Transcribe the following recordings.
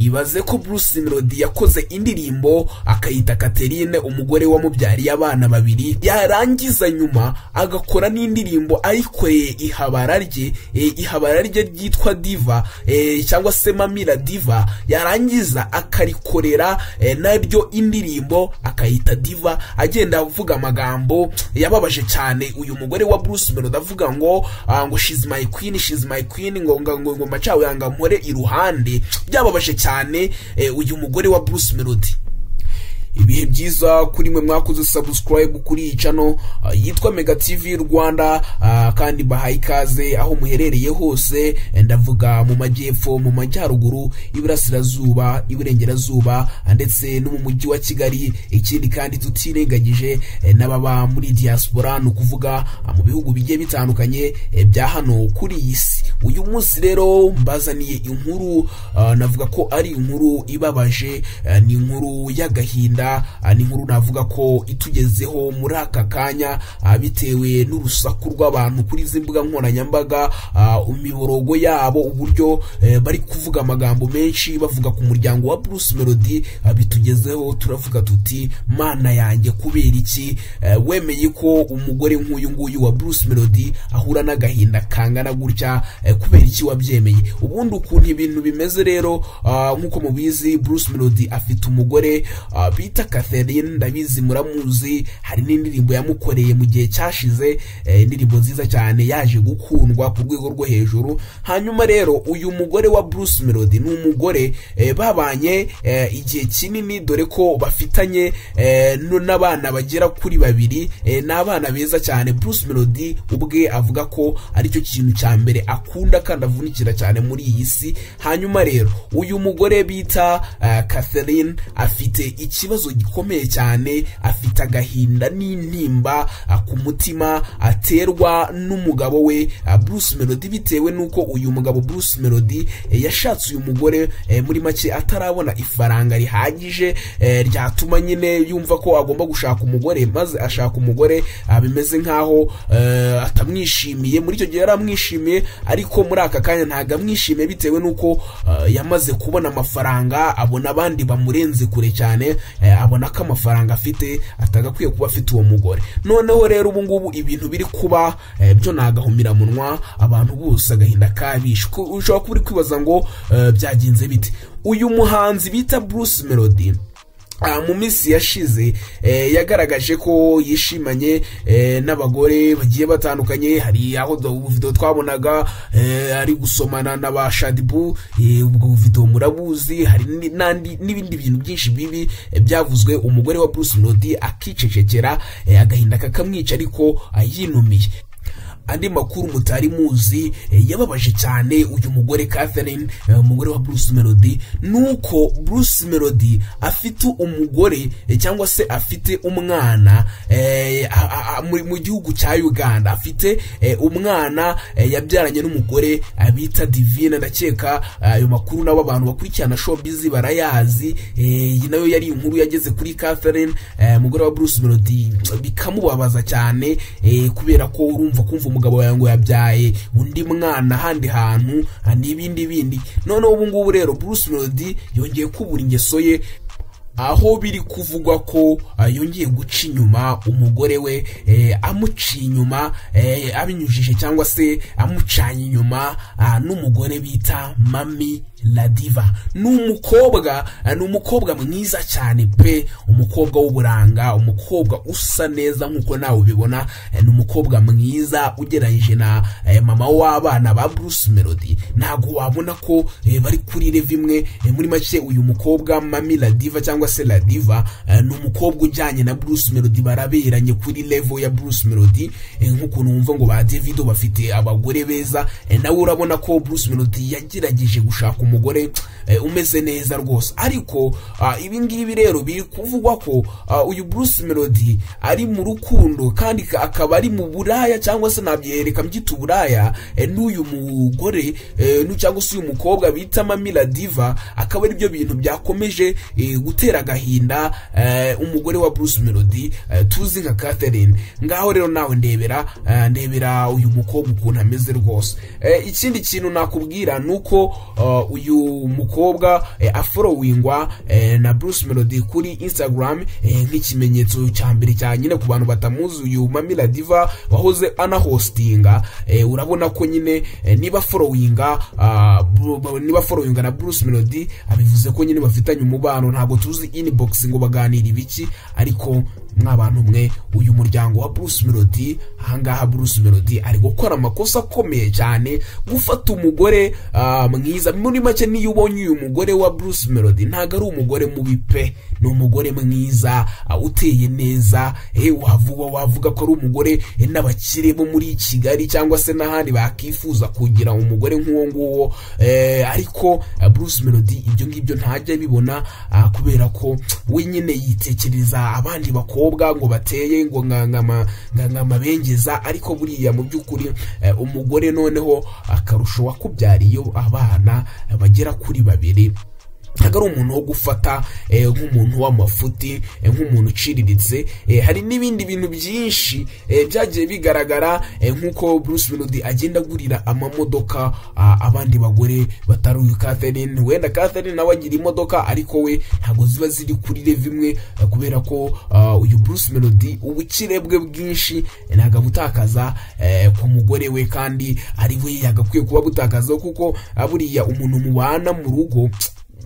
ibaze ko Bruce Melody yakoze indirimbo akayita Catherine umugore wamubyariye abana babiri, yarangiza nyuma agakora n'indirimbo ayikoreye ihabara rye ryitwa Diva cyangwa se Mami La Diva, yarangiza akarikorera naryo indirimbo akayita Diva, agenda avuga amagambo yababaje cyane uyu mugore wa Bruce Melody, avuga ngo she's my queen, ngo macawe yanga mpore iruhande. Byababaje cyane uyu mugore wa Bruce Melody. Ibihe byiza kuri mwe mwakoze subscribe kuri iyi channel yitwa Mega TV Rwanda, kandi bahaye ikaze aho muherereye hose, ndavuga mu majyepfo, mu majyaruguru, iburasirazuba, iburengerazuba ndetse no mu mujyi wa Kigali. Ikindi kandi tutirengagije n'ababa muri diaspora, no kuvuga mu bihugu bigiye bitandukanye bya hano kuri iyi si. Uyu munsi rero mbazaniye inkuru, navuga ko ari inkuru ibabaje, ni inkuru y'agahinda, ni inkuru navuga ko itugezeho muri aka kanya bitewe n'urusaku rw'abantu kuri izi mbuga nkoranyambaga, imiborogo yabo, uburyo bari kuvuga amagambo menshi bavuga ku muryango wa Bruce Melody. Bitugezeho turavuga tuti mana yanjye, kubera iki wemeye ko umugore nk'uyu nguyu wa Bruce Melody ahura n'agahinda kangana gutya? Kubera iki wabyemeye? Ubundi ukuntu ibintu bimeze rero, nk'uko mubizi Bruce Melody afite umugore bita Catherine, ndabizi muramuzi, hari n'indirimbo yamukoreye mu gihe cyashize, indirimbo nziza cyane yaje gukundwa ku rwego rwo hejuru. Hanyuma rero uyu mugore wa Bruce Melody ni umugore babanye igihe kinini, dore ko bafitanye n'abana bagera kuri babiri, n'abana beza cyane. Bruce Melody ubwe avuga ko aricyo kintu cya mbere akunda kandi avunikira cyane muri iyi si. Hanyuma rero uyu mugore bita Catherine afite ikibazo gikomeye cyane, afite agahinda n'intimba ku mutima aterwa n'umugabo we Bruce Melody, bitewe nuko uyu mugabo Bruce Melody yashatse uyu mugore muri make atarabona ifaranga rihagije ryatuma nyine yumva ko agomba gushaka umugore, maze ashaka umugore bimeze nkaho atamwishimiye. Muri icyo gihe yaramwishimiye, ariko muri aka kanya ntago amwishimiye bitewe nuko yamaze kubona amafaranga, abona abandi bamurenze kure cyane, abona ko amafaranga afite atagakwiye kuba afite uwo mugore. Noneho rero ubu ngubu ibintu biri kuba byo nagahumira munwa, abantu bose agahinda kabishe. Ushobora kuba uri kwibaza ngo byagenze bite? Uyu muhanzi bita Bruce Melody mu minsi yashize yagaragaje ko yishimanye n'abagore bagiye batandukanye. Hari aho video twabonaga ari gusomana na ba Shadibu, ubwo video murabuzi. Hari n'ibindi bintu byinshi bibi byavuzwe, umugore wa Bruce Melody akicecekera, agahinda kakamwica ariko yinumiye. Andi makuru mutari muzi yababaje cyane uyu mugore Catherine, umugore wa Bruce Melody, nuko Bruce Melody afite umugore cyangwa se afite umwana mu gihugu cya Uganda. Afite umwana yabyaranye n'umugore bita Divine. Ndakeka ayo makuru nabo abantu bakurikirana showbiz barayazi. Iyi nayo yari inkuru yageze kuri Catherine, umugore wa Bruce Melody, bikamubabaza cyane kubera ko urumva umugabo yango yabyaye undi mwana handi hantu n'ibindi bindi. None ubu ngubu rero Bruce Melody yongeye kubura ingeso ye, aho biri kuvugwa ko yongeye guca inyuma umugore we, amuciye inyuma abinyujije cyangwa se amucanye inyuma n'umugore bita Mami La Diva. Numukobwa mwiza cyane pe, umukobwa w'uburanga, umukobwa usa neza nkuko nawe ubibona, numukobwa mwiza ugereranyije na mama w'abana ba Bruce Melody. Ntago wabona ko bari kuri level imwe. Muri make uyu mukobwa Mami La Diva cyangwa se La Diva numukobwa ujyanye na Bruce Melody, baraberanye kuri level ya Bruce Melody, nkuko numva ngo ba Davido bafite abagore beza. Nawe urabona ko Bruce Melody yagerageje gushaka umugore umeze neza rwose, ariko ibi ngibi rero biri kuvugwa ko uyu Bruce Melody ari mu rukundo kandi akaba ari mu buraya, cyangwa se nabyereka mbyita uburaya, n'uyu mugore cyangwa se uyu mukobwa bita Mami La Diva. Akaba ari byo bintu byakomeje gutera agahinda umugore wa Bruce Melody tuzi nka Catherine. Ngaho rero nawe ndebera uyu mukobwa ukuntu ameze rwose. Ikindi kintu nakubwira nuko uyu mukobwa afollowingwa na Bruce Melody kuri Instagram nk'ikimenyetso cya mbere cya nyine ku bantu batamuzi uyu Mamila Diva wahoze anahostinga. Urabona ko nyine niba followinga na Bruce Melody abivuze ko nyine bafitanye umubano. Ntabwo tuzi inbox ngo baganira ibiki, ariko mwabantu mwe uyu muryango wa Bruce Melody ahangaha Bruce Melody ari gukora amakosa akomeye cyane gufata umugore mwiza. Muri make niyo ubonye uyu mugore wa Bruce Melody ntago ari umugore mubi pe, ni umugore mwiza uteye neza. Wavuga ko ari umugore n'abakire bo muri Kigali cyangwa se n'ahandi bakifuza kugira umugore nk'uwo nguwo, ariko Bruce Melody ibyo ngibyo ntajya bibona kubera ko we nyine yitekereza abandi bakobwa ngo bateye ngo ngamabengeza, ariko buriya mu by'ukuri umugore noneho akarusho wakubyariye abana bagera kuri 2 ntago ari umuntu wo gufata nk'umuntu w'amafuti, nk'umuntu uciriritse. Hari n'ibindi bintu byinshi byagiye bigaragara nk'uko Bruce Melody agenda agurira amamodoka abandi bagore batari uyu Catherine. Wenda Catherine nawe agira imodoka ariko we ntago ziba ziri kuri level imwe, kubera ko uyu Bruce Melody ubukire bwe bwinshi ntago butakaza ku mugore we, kandi ari we yagakwiye kuba butakaza, kuko buriya umuntu mubana mu rugo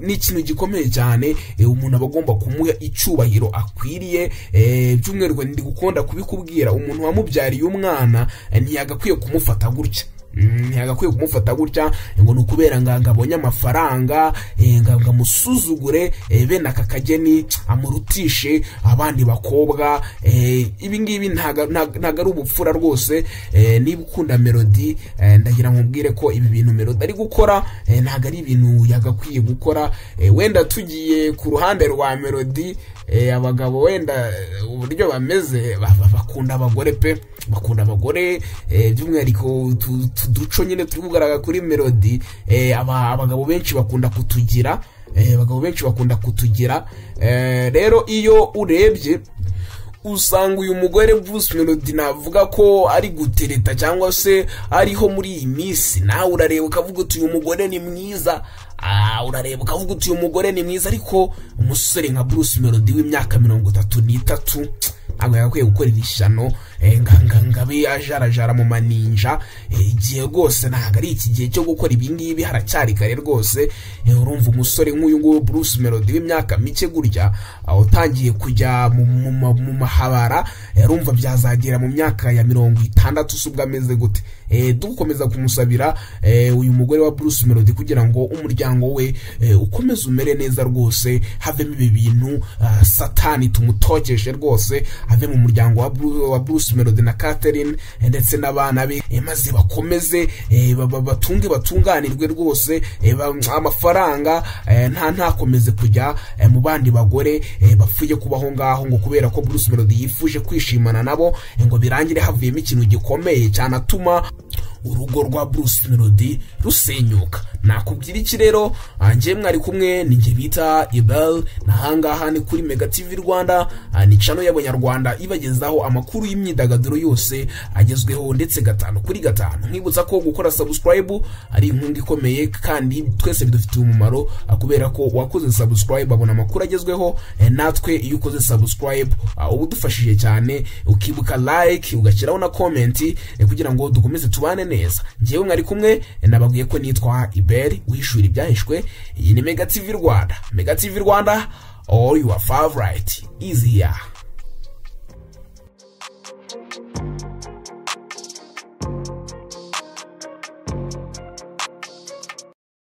ni ikintu gikomeye cyane. Umuntu abagomba kumuha icyubahiro akwiriye. By'umwihariko ndi gukunda kubikubwira, umuntu wamubyariye umwana ntiyagakwiye kumufata gutya. Ntiyagakwiye kumufata gutya ngo nukubera ngabonye amafaranga ngamusuzugure bene aka kageni amurutishe abandi bakobwa. Ibi ngibi ntago ari ubupfura rwose. Niba ukunda Melody ndagira nkubwire ko ibi bintu Melody ari gukora ntago ari ibintu yagakwiye gukora. Wenda tugiye ku ruhande rwa Melody, abagabo wenda uburyo bameze bakunda abagore pe, bakunda abagore. By'umwihariko duco nyine turi kugaragara kuri Melody, abagabo benshi bakunda kutugira. Rero iyo urebye usanga uyu mugore Bruce Melody navuga ko ari gutereta cyangwa se ariho muri iyi minsi. Nawe urareba ukavuga uti uyu mugore ni mwiza, ariko umusore nka Bruce Melody w'imyaka 33 ntabwo yakwiye gukora irishano ngabe ajarajara mu maninja. Igihe rwose ntabwo ari iki gihe cyo gukora ibi ngibi, haracyari kare rwose. Urumva umusore nk'uyu nguyu Bruce Melody w'imyaka mike gutya utangiye kujya mu mahabara, urumva byazagera mu myaka ya 60 subwa ameze gute. Dukomeza kumusabira uyu mugore wa Bruce Melody kugira ngo umuryango we ukomeze umere neza rwose, havemo ibi bintu satani tumutokeshe rwose, ave mu muryango wa Bruce Melody na Catherine ndetse n'abana be, maze bakomeze batunganirwe rwose. Amafaranga ntakomeze kujya mu bandi bagore bapfuye kubaho ngaho ngo kubera ko Bruce Melody yifuje kwishimana nabo ngo birangire havuyemo ikintu gikomeye cyane atuma urugo rwa Bruce Melody rusenyuka. Nakubwira iki rero, anje mwari kumwe ninjye bita Ibel, nahangaha ni kuri Mega TV Rwanda, ni channel y'abanyarwanda ibagezaho amakuru y'imyidagaduro yose agezweho ndetse 5 kuri 5. Nkibutsa ko gukora subscribe ari inkunga ikomeye kandi twese bidufitiye umumaro, kubera ko wakoze subscribe abona amakuru agezweho. Natwe iyo ukoze subscribe ubudufashije cyane, ukibuka like ugashyiraho na comment kugira ngo dukomeze tubane neza. Ngewe mwari kumwe nababwiye ko nitwa Ibel wishura ibyahishwe. Iyi ni Mega TV Rwanda. Mega TV Rwanda, all your favorite is here.